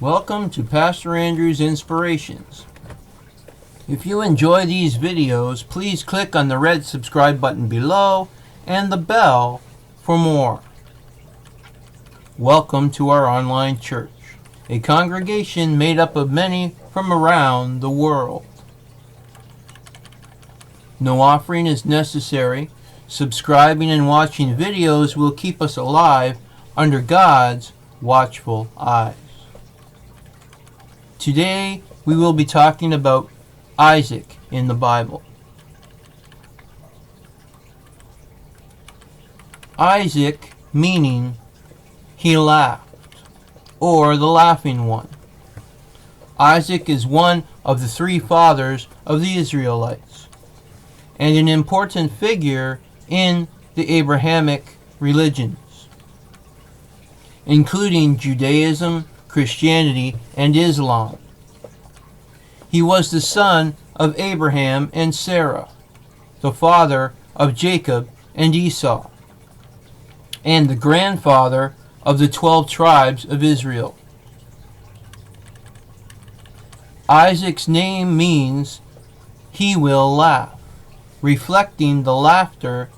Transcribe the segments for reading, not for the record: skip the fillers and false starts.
Welcome to Pastor Andrew's Inspirations. If you enjoy these videos, please click on the red subscribe button below and the bell for more. Welcome to our online church, a congregation made up of many from around the world. No offering is necessary. Subscribing and watching videos will keep us alive under God's watchful eyes. Today, we will be talking about Isaac in the Bible. Isaac meaning he laughed, or the laughing one. Isaac is one of the three fathers of the Israelites, and an important figure in the Abrahamic religions, including Judaism, Christianity, and Islam. He was the son of Abraham and Sarah, the father of Jacob and Esau, and the grandfather of the 12 tribes of Israel. Isaac's name means he will laugh, reflecting the laughter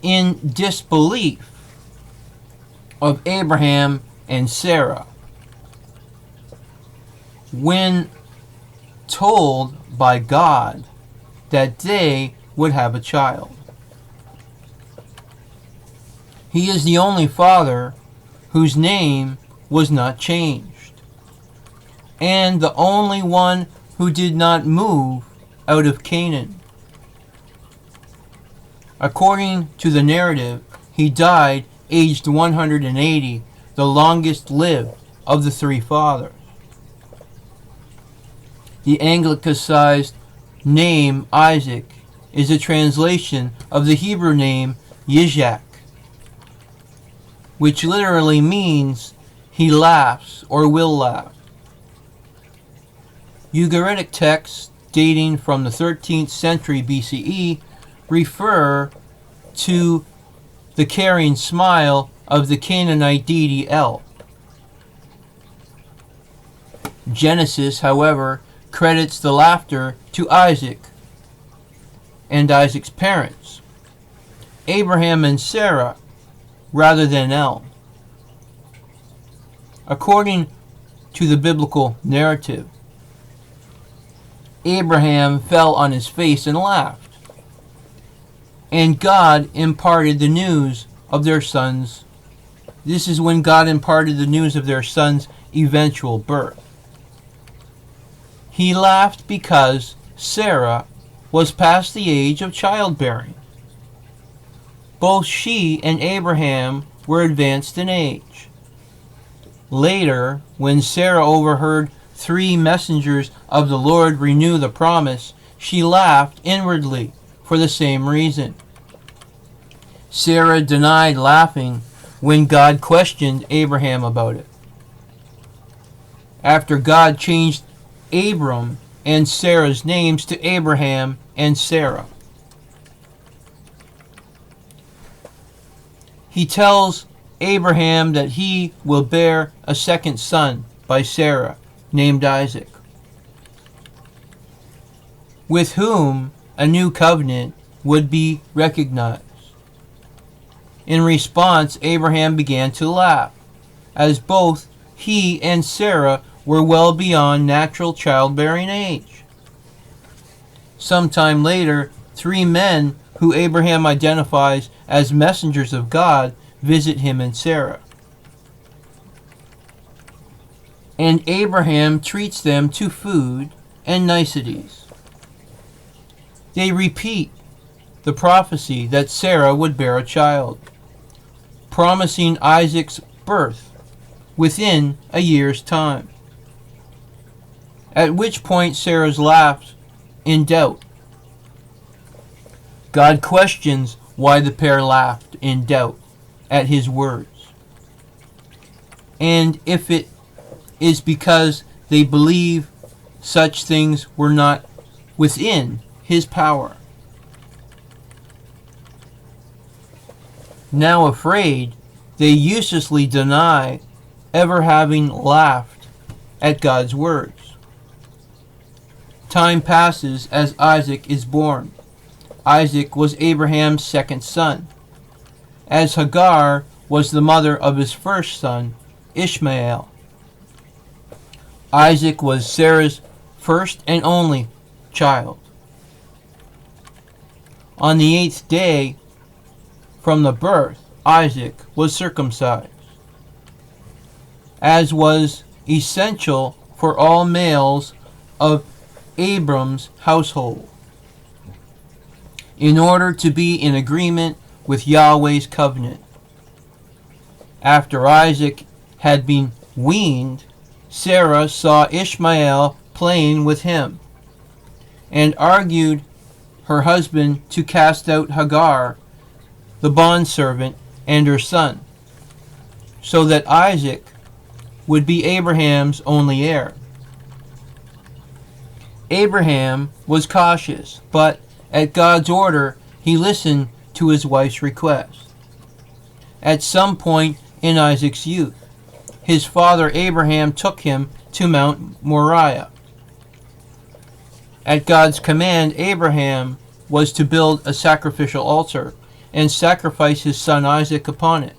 in disbelief of Abraham and Sarah when told by God that they would have a child. He is the only father whose name was not changed, and the only one who did not move out of Canaan. According to the narrative, he died aged 180, the longest lived of the three fathers. The anglicized name Isaac is a translation of the Hebrew name Yitzhak, which literally means he laughs or will laugh. Ugaritic texts dating from the 13th century BCE refer to the carrying smile of the Canaanite deity El. Genesis, however, credits the laughter to Isaac and Isaac's parents, Abraham and Sarah, rather than El. According to the biblical narrative, Abraham fell on his face and laughed, and God imparted the news of their sons. This is when God imparted the news of their son's eventual birth. He laughed because Sarah was past the age of childbearing. Both she and Abraham were advanced in age. Later, when Sarah overheard 3 messengers of the Lord renew the promise, she laughed inwardly for the same reason. Sarah denied laughing when God questioned Abraham about it. After God changed Abram and Sarah's names to Abraham and Sarah, he tells Abraham that he will bear a second son by Sarah, named Isaac, with whom a new covenant would be recognized. In response, Abraham began to laugh, as both he and Sarah were well beyond natural childbearing age. Sometime later, 3 men who Abraham identifies as messengers of God visit him and Sarah, and Abraham treats them to food and niceties. They repeat the prophecy that Sarah would bear a child, promising Isaac's birth within a year's time, at which point Sarah's laughs in doubt. God questions why the pair laughed in doubt at his words, and if it is because they believe such things were not within his power. Now afraid, they uselessly deny ever having laughed at God's words. Time passes as Isaac is born. Isaac was Abraham's second son, as Hagar was the mother of his first son, Ishmael. Isaac was Sarah's first and only child. On the 8th day from the birth, Isaac was circumcised, as was essential for all males of Abram's household, in order to be in agreement with Yahweh's covenant. After Isaac had been weaned, Sarah saw Ishmael playing with him, and argued her husband to cast out Hagar, the bondservant, and her son, so that Isaac would be Abraham's only heir. Abraham was cautious, but at God's order, he listened to his wife's request. At some point in Isaac's youth, his father Abraham took him to Mount Moriah. At God's command, Abraham was to build a sacrificial altar and sacrifice his son Isaac upon it.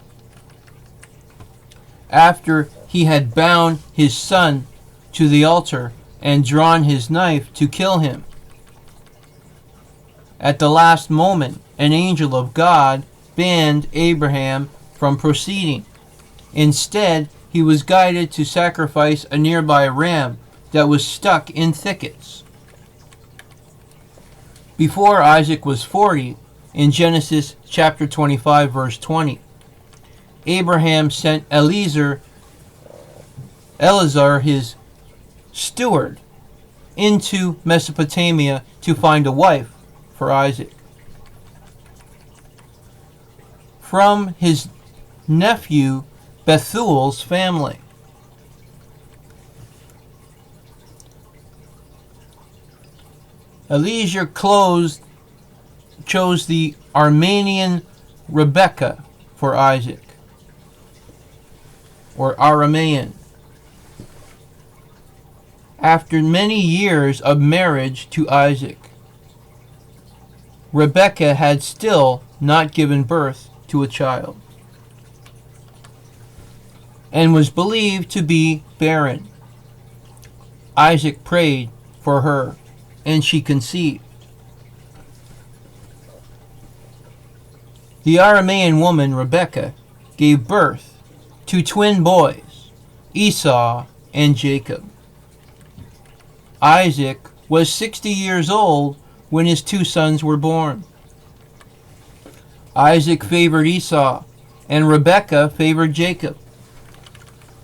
After he had bound his son to the altar and drawn his knife to kill him, at the last moment, an angel of God banned Abraham from proceeding. Instead, he was guided to sacrifice a nearby ram that was stuck in thickets. Before Isaac was 40, in Genesis chapter 25, verse 20, Abraham sent Eleazar, his steward, into Mesopotamia to find a wife for Isaac. From his nephew Bethuel's family. Eleazar chose the Armenian Rebekah for Isaac, or Aramaean. After many years of marriage to Isaac, Rebekah had still not given birth to a child, and was believed to be barren. Isaac prayed for her, and she conceived. The Aramaean woman Rebekah gave birth to twin boys, Esau and Jacob. Isaac was 60 years old when his two sons were born. Isaac favored Esau, and Rebekah favored Jacob.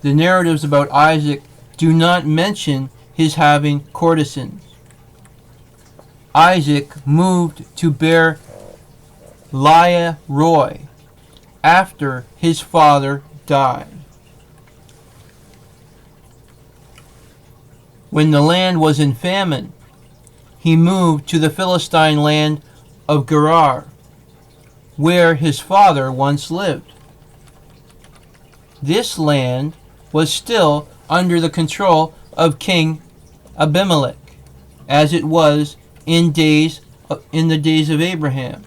The narratives about Isaac do not mention his having courtesans. Isaac moved to Beer Lahai Roi after his father died. When the land was in famine, he moved to the Philistine land of Gerar, where his father once lived. This land was still under the control of King Abimelech, as it was in the days of Abraham.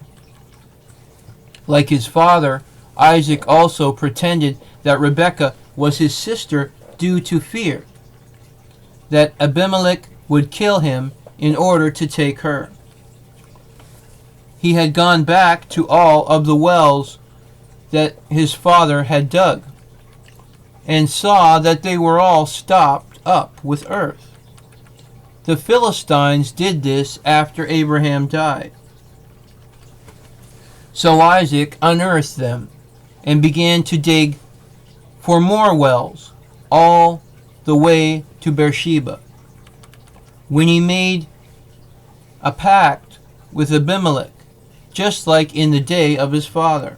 Like his father, Isaac also pretended that Rebekah was his sister due to fear that Abimelech would kill him in order to take her. He had gone back to all of the wells that his father had dug, and saw that they were all stopped up with earth. The Philistines did this after Abraham died. So Isaac unearthed them and began to dig for more wells all the way to Beersheba. When he made a pact with Abimelech, just like in the day of his father,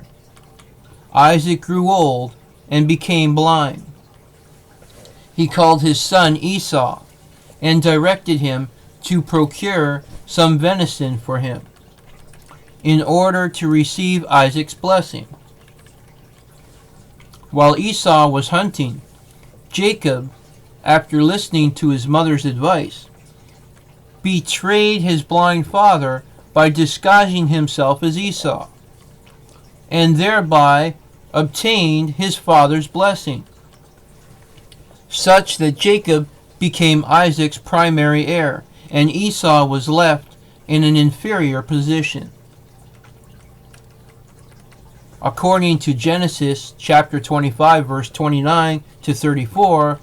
Isaac grew old and became blind. He called his son Esau and directed him to procure some venison for him in order to receive Isaac's blessing. While Esau was hunting, Jacob, after listening to his mother's advice, betrayed his blind father by disguising himself as Esau, and thereby obtained his father's blessing, such that Jacob became Isaac's primary heir, and Esau was left in an inferior position. According to Genesis chapter 25, verse 29 to 34,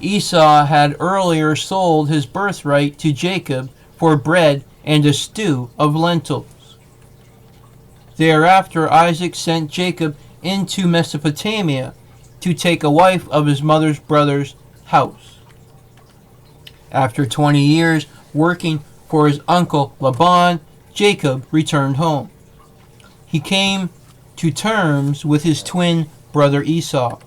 Esau had earlier sold his birthright to Jacob for bread and a stew of lentils. Thereafter, Isaac sent Jacob into Mesopotamia to take a wife of his mother's brother's house. After 20 years working for his uncle Laban, Jacob returned home. He came to terms with his twin brother Esau.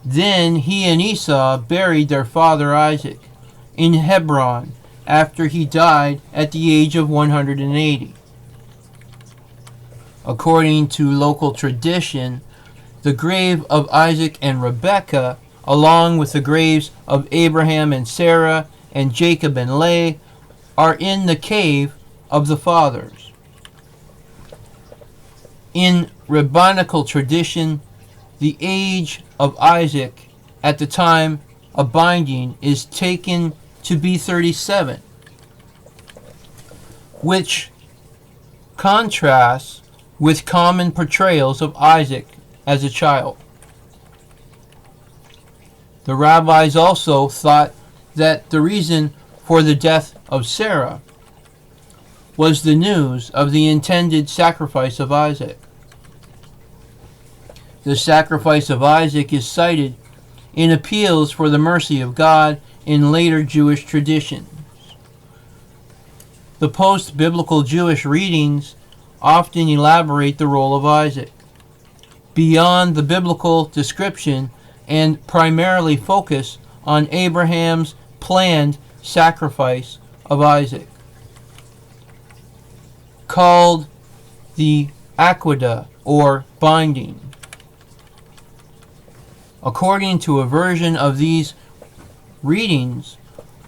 Then he and Esau buried their father Isaac in Hebron after he died at the age of 180. According to local tradition, the grave of Isaac and Rebekah, along with the graves of Abraham and Sarah and Jacob and Leah, are in the cave of the fathers. In rabbinical tradition, the age of Isaac at the time of binding is taken to be 37, which contrasts with common portrayals of Isaac as a child. The rabbis also thought that the reason for the death of Sarah was the news of the intended sacrifice of Isaac. The sacrifice of Isaac is cited in appeals for the mercy of God in later Jewish traditions. The post-biblical Jewish readings often elaborate the role of Isaac beyond the biblical description and primarily focus on Abraham's planned sacrifice of Isaac, called the Akedah, or binding. According to a version of these readings,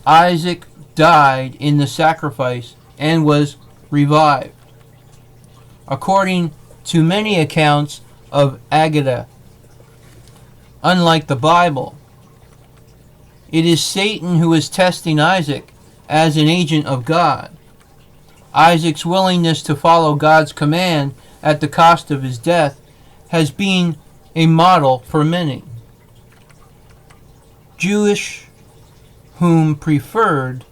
Isaac died in the sacrifice and was revived. According to many accounts of Akedah, unlike the Bible, it is Satan who is testing Isaac as an agent of God. Isaac's willingness to follow God's command at the cost of his death has been a model for many Jewish whom preferred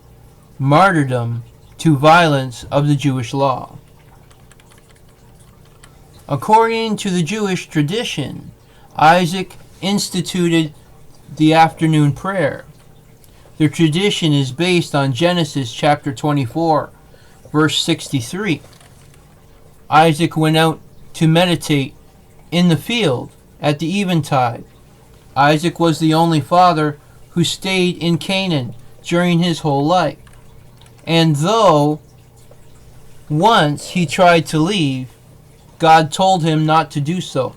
martyrdom to violence of the Jewish law. According to the Jewish tradition, Isaac instituted the afternoon prayer. The tradition is based on Genesis chapter 24, verse 63. Isaac went out to meditate in the field at the eventide. Isaac was the only father who stayed in Canaan during his whole life. And though once he tried to leave, God told him not to do so.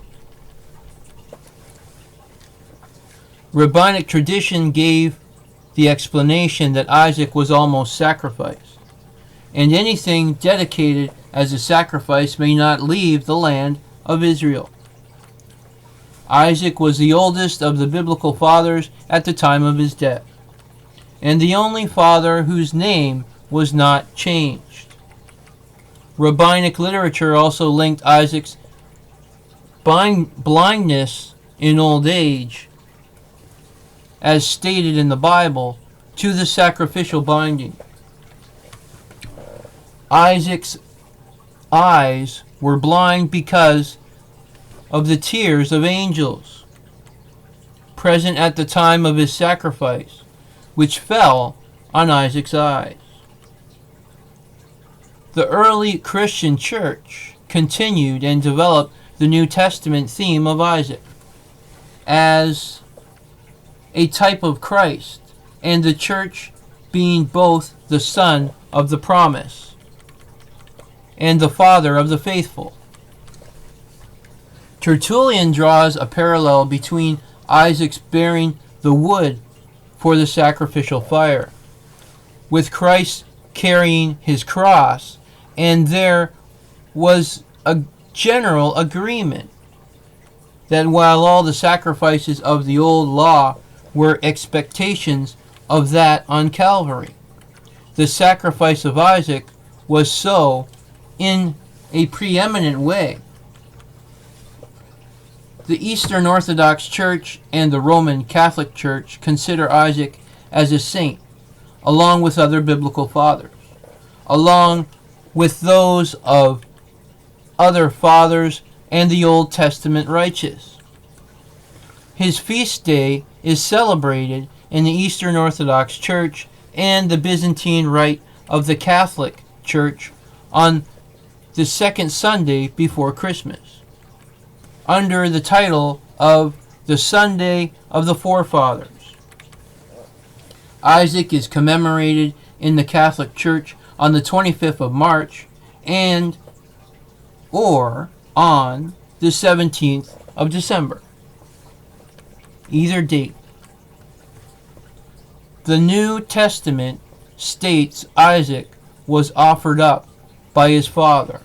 Rabbinic tradition gave the explanation that Isaac was almost sacrificed, and anything dedicated as a sacrifice may not leave the land of Israel. Isaac was the oldest of the biblical fathers at the time of his death, and the only father whose name was not changed. Rabbinic literature also linked Isaac's blindness in old age, as stated in the Bible, to the sacrificial binding. Isaac's eyes were blind because of the tears of angels present at the time of his sacrifice, which fell on Isaac's eyes. The early Christian church continued and developed the New Testament theme of Isaac as a type of Christ, and the church being both the son of the promise and the father of the faithful. Tertullian draws a parallel between Isaac's bearing the wood for the sacrificial fire, with Christ carrying his cross, and there was a general agreement that while all the sacrifices of the old law were expectations of that on Calvary, the sacrifice of Isaac was so in a preeminent way. The Eastern Orthodox Church and the Roman Catholic Church consider Isaac as a saint, along with other biblical fathers, along with those of other fathers and the Old Testament righteous. His feast day is celebrated in the Eastern Orthodox Church and the Byzantine Rite of the Catholic Church on the second Sunday before Christmas, under the title of the Sunday of the Forefathers. Isaac is commemorated in the Catholic Church on the 25th of March and or on the 17th of December. Either date. The New Testament states Isaac was offered up by his father,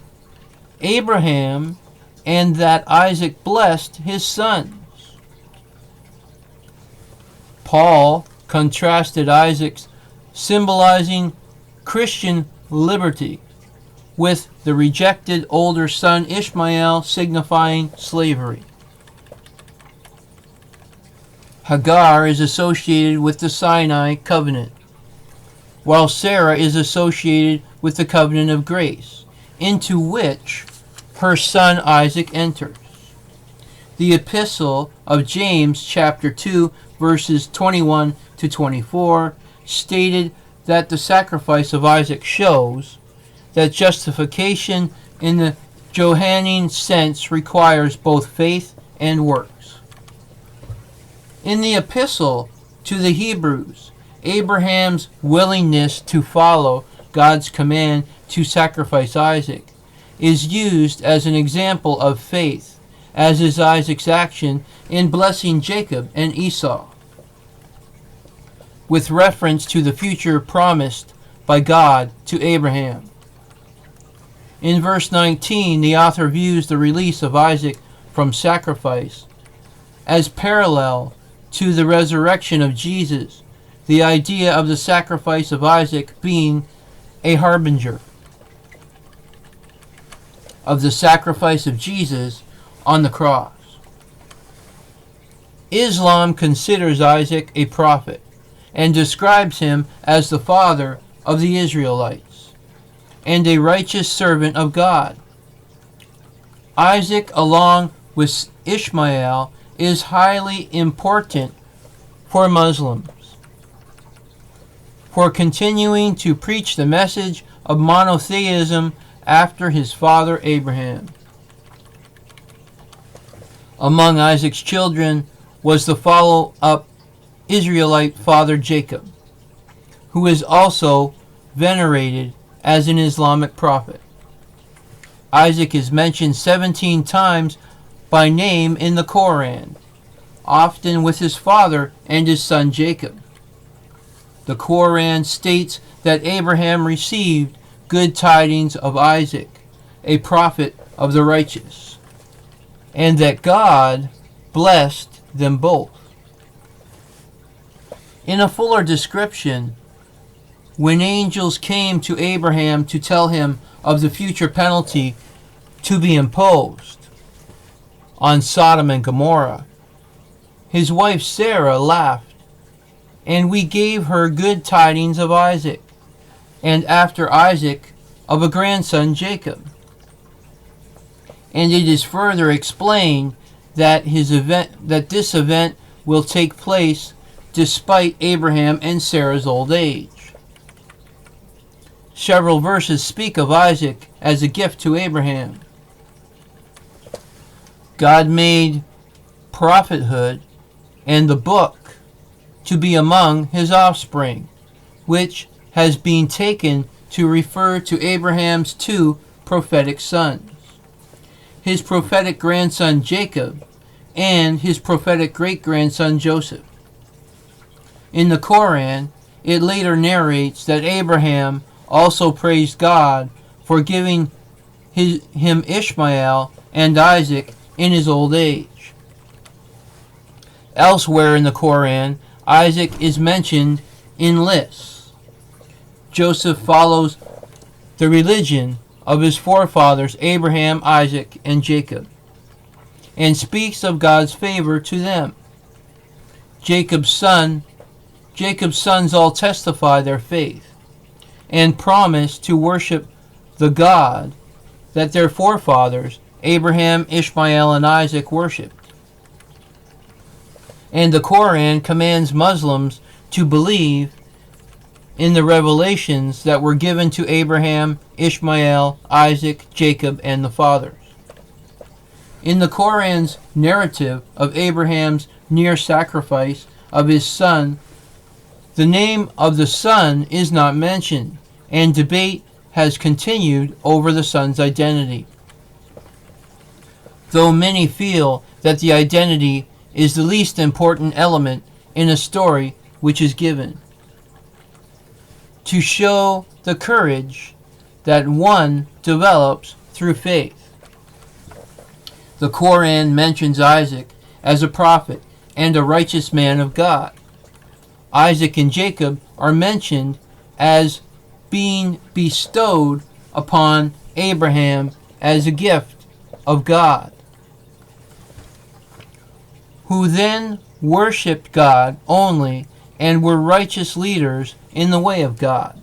Abraham, and that Isaac blessed his sons. Paul contrasted Isaac's symbolizing Christian liberty with the rejected older son Ishmael signifying slavery. Hagar is associated with the Sinai covenant, while Sarah is associated with the covenant of grace, into which her son Isaac enters. The epistle of James chapter 2 verses 21 to 24 stated that the sacrifice of Isaac shows that justification in the Johannine sense requires both faith and works. In the epistle to the Hebrews, Abraham's willingness to follow God's command to sacrifice Isaac is used as an example of faith, as is Isaac's action in blessing Jacob and Esau, with reference to the future promised by God to Abraham. In verse 19, the author views the release of Isaac from sacrifice as parallel to the resurrection of Jesus, the idea of the sacrifice of Isaac being a harbinger of the sacrifice of Jesus on the cross. Islam considers Isaac a prophet and describes him as the father of the Israelites and a righteous servant of God. Isaac, along with Ishmael, is highly important for Muslims for continuing to preach the message of monotheism after his father Abraham. Among Isaac's children was the follow-up Israelite father Jacob, who is also venerated as an Islamic prophet. Isaac is mentioned 17 times by name in the Quran, often with his father and his son Jacob. The Quran states that Abraham received good tidings of Isaac, a prophet of the righteous, and that God blessed them both. In a fuller description, when angels came to Abraham to tell him of the future penalty to be imposed on Sodom and Gomorrah, his wife Sarah laughed, and we gave her good tidings of Isaac, and after Isaac of a grandson Jacob. And it is further explained that this event will take place despite Abraham and Sarah's old age. Several verses speak of Isaac as a gift to Abraham. God made prophethood and the book to be among his offspring, which has been taken to refer to Abraham's two prophetic sons. his prophetic grandson Jacob, and his prophetic great-grandson Joseph. In the Quran, it later narrates that Abraham also praised God for giving him Ishmael and Isaac in his old age. Elsewhere in the Quran, Isaac is mentioned in lists. Joseph follows the religion of his forefathers Abraham, Isaac, and Jacob, and speaks of God's favor to them. Jacob's sons all testify their faith and promise to worship the God that their forefathers Abraham, Ishmael, and Isaac worshipped. And the Quran commands Muslims to believe in the revelations that were given to Abraham, Ishmael, Isaac, Jacob, and the fathers. In the Quran's narrative of Abraham's near sacrifice of his son, the name of the son is not mentioned, and debate has continued over the son's identity. Though many feel that the identity is the least important element in a story which is given, to show the courage that one develops through faith. The Quran mentions Isaac as a prophet and a righteous man of God. Isaac and Jacob are mentioned as being bestowed upon Abraham as a gift of God, who then worshipped God only and were righteous leaders in the way of God.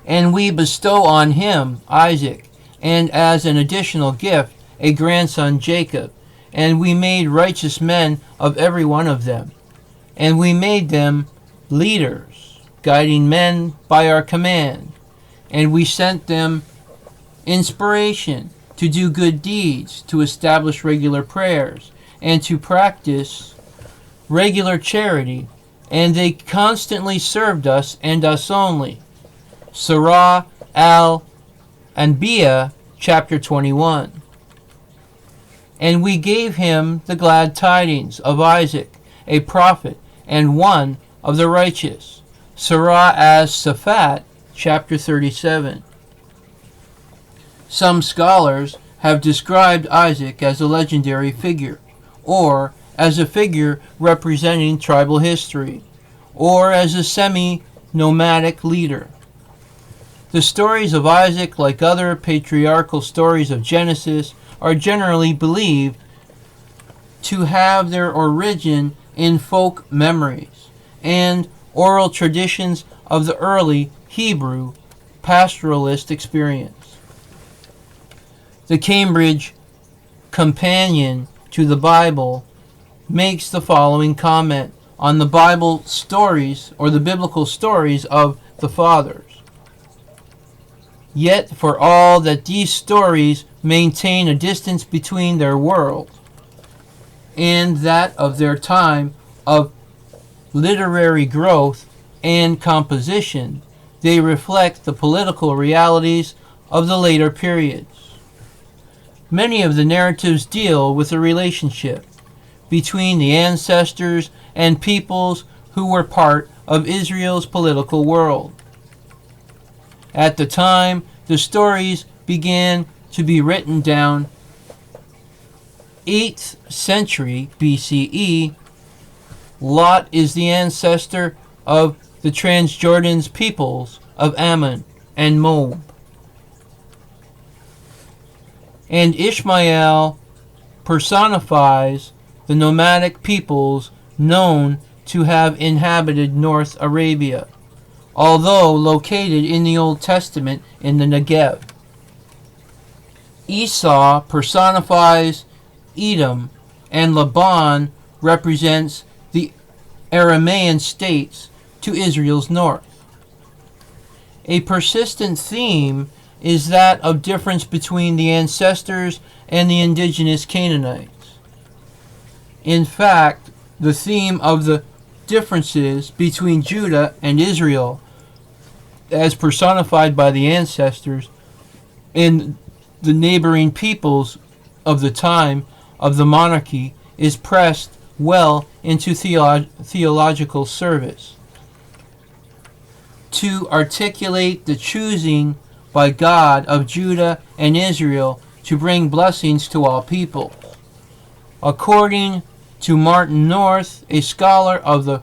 And we bestow on him, Isaac, and as an additional gift, a grandson, Jacob. And we made righteous men of every one of them. And we made them leaders, guiding men by our command. And we sent them inspiration to do good deeds, to establish regular prayers, and to practice regular charity. And they constantly served us and us only. Surah Al-Anbiya, chapter 21. And we gave him the glad tidings of Isaac, a prophet, and one of the righteous. Surah As-Safat, chapter 37. Some scholars have described Isaac as a legendary figure, or as a figure representing tribal history, or as a semi-nomadic leader. The stories of Isaac, like other patriarchal stories of Genesis, are generally believed to have their origin in folk memories and oral traditions of the early Hebrew pastoralist experience. The Cambridge Companion to the Bible makes the following comment on the Bible stories, or the biblical stories of the fathers. Yet for all that these stories maintain a distance between their world and that of their time of literary growth and composition, they reflect the political realities of the later periods. Many of the narratives deal with the relationship between the ancestors and peoples who were part of Israel's political world. At the time the stories began to be written down, 8th century BCE, Lot is the ancestor of the Transjordan's peoples of Ammon and Moab. And Ishmael personifies the nomadic peoples known to have inhabited North Arabia, although located in the Old Testament in the Negev. Esau personifies Edom, and Laban represents the Aramaean states to Israel's north. A persistent theme is that of difference between the ancestors and the indigenous Canaanites. In fact, the theme of the differences between Judah and Israel, as personified by the ancestors, and the neighboring peoples of the time of the monarchy is pressed well into theological service to articulate the choosing by God of Judah and Israel to bring blessings to all people. According to Martin North, a scholar of the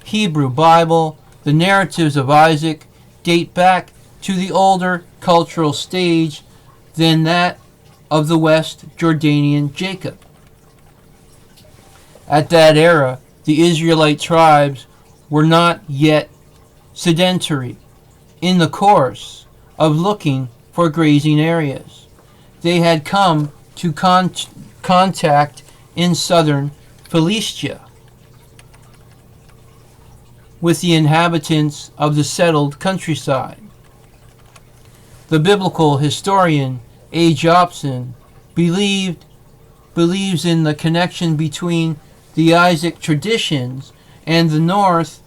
Hebrew Bible, the narratives of Isaac date back to the older cultural stage than that of the West Jordanian Jacob. At that era, the Israelite tribes were not yet sedentary in the course of looking for grazing areas. They had come to contact in southern Philistia with the inhabitants of the settled countryside. The biblical historian A. Jobson believes in the connection between the Isaac traditions and the North,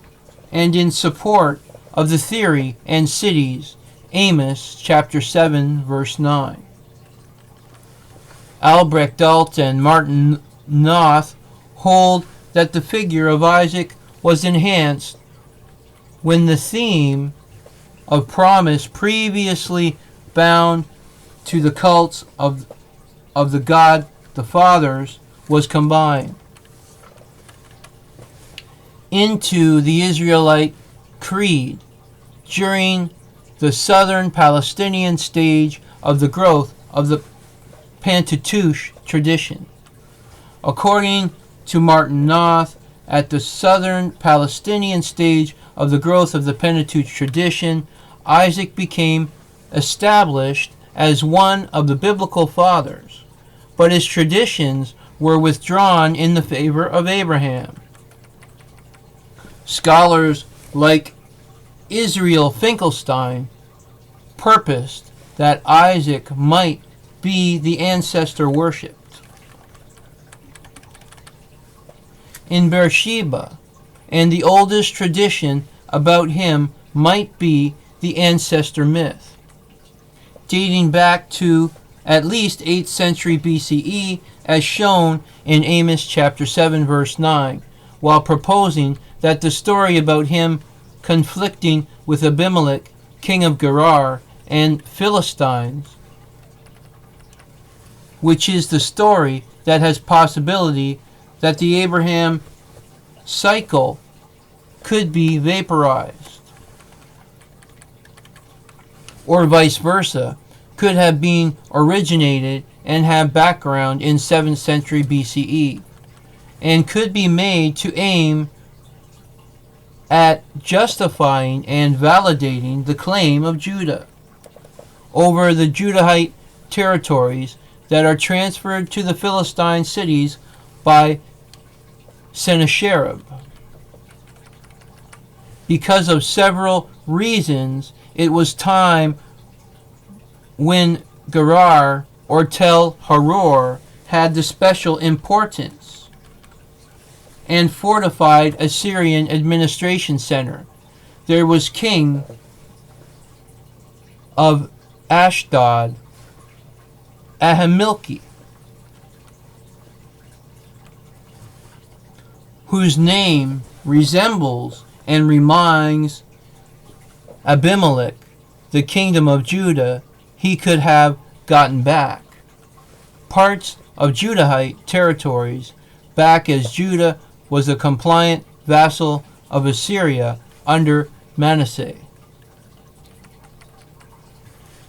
and in support of the theory and cities, Amos chapter 7 verse 9. Albrecht Dalt and Martin North hold that the figure of Isaac was enhanced when the theme of promise previously bound to the cults of the God the Fathers was combined into the Israelite creed during the southern Palestinian stage of the growth of the Pentateuch tradition. According to Martin North, at the southern Palestinian stage of the growth of the Pentateuch tradition, Isaac became established as one of the biblical fathers, but his traditions were withdrawn in the favor of Abraham. Scholars like Israel Finkelstein purposed that Isaac might be the ancestor worshipped in Beersheba, and the oldest tradition about him might be the ancestor myth, dating back to at least 8th century BCE, as shown in Amos chapter 7 verse 9, while proposing that the story about him conflicting with Abimelech, king of Gerar, and Philistines, which is the story that has possibility that the Abraham cycle could be vaporized, or vice versa, could have been originated and have background in 7th century BCE, and could be made to aim at justifying and validating the claim of Judah over the Judahite territories that are transferred to the Philistine cities by Sennacherib. Because of several reasons, it was time when Gerar or Tel Haror had the special importance and fortified Assyrian administration center. There was king of Ashdod, Ahimelech, whose name resembles and reminds Abimelech, the kingdom of Judah. He could have gotten back parts of Judahite territories back, as Judah was a compliant vassal of Assyria under Manasseh.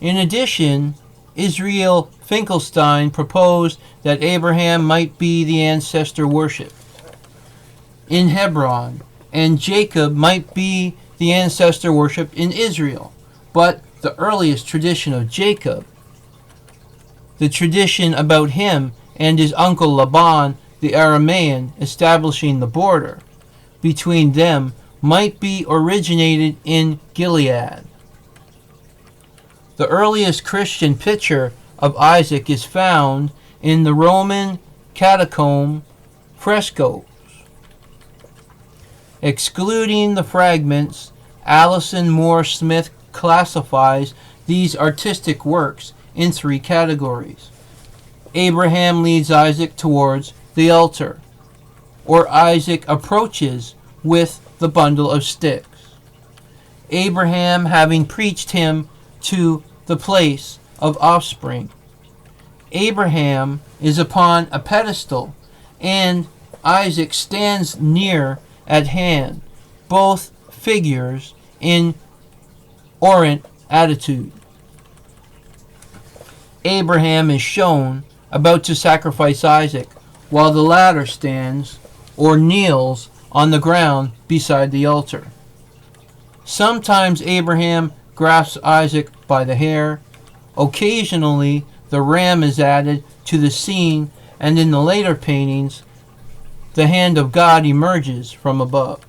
In addition, Israel Finkelstein proposed that Abraham might be the ancestor worshipped in Hebron, and Jacob might be the ancestor worshipped in Israel. But the earliest tradition of Jacob, the tradition about him and his uncle Laban the Aramaean establishing the border between them, might be originated in Gilead. The earliest Christian picture of Isaac is found in the Roman catacomb frescoes. Excluding the fragments, Alison Moore Smith classifies these artistic works in three categories. Abraham leads Isaac towards the altar, or Isaac approaches with the bundle of sticks. Abraham having preached him to the place of offspring. Abraham is upon a pedestal, and Isaac stands near at hand, both figures in orient attitude. Abraham is shown about to sacrifice Isaac, while the latter stands or kneels on the ground beside the altar. Sometimes Abraham grasps Isaac by the hair. Occasionally, the ram is added to the scene, and in the later paintings, the hand of God emerges from above.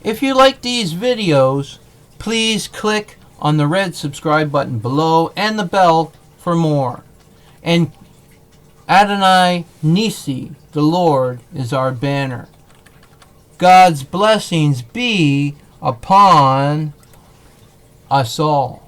If you like these videos, please click on the red subscribe button below and the bell for more. And Adonai Nisi, the Lord, is our banner. God's blessings be upon us all.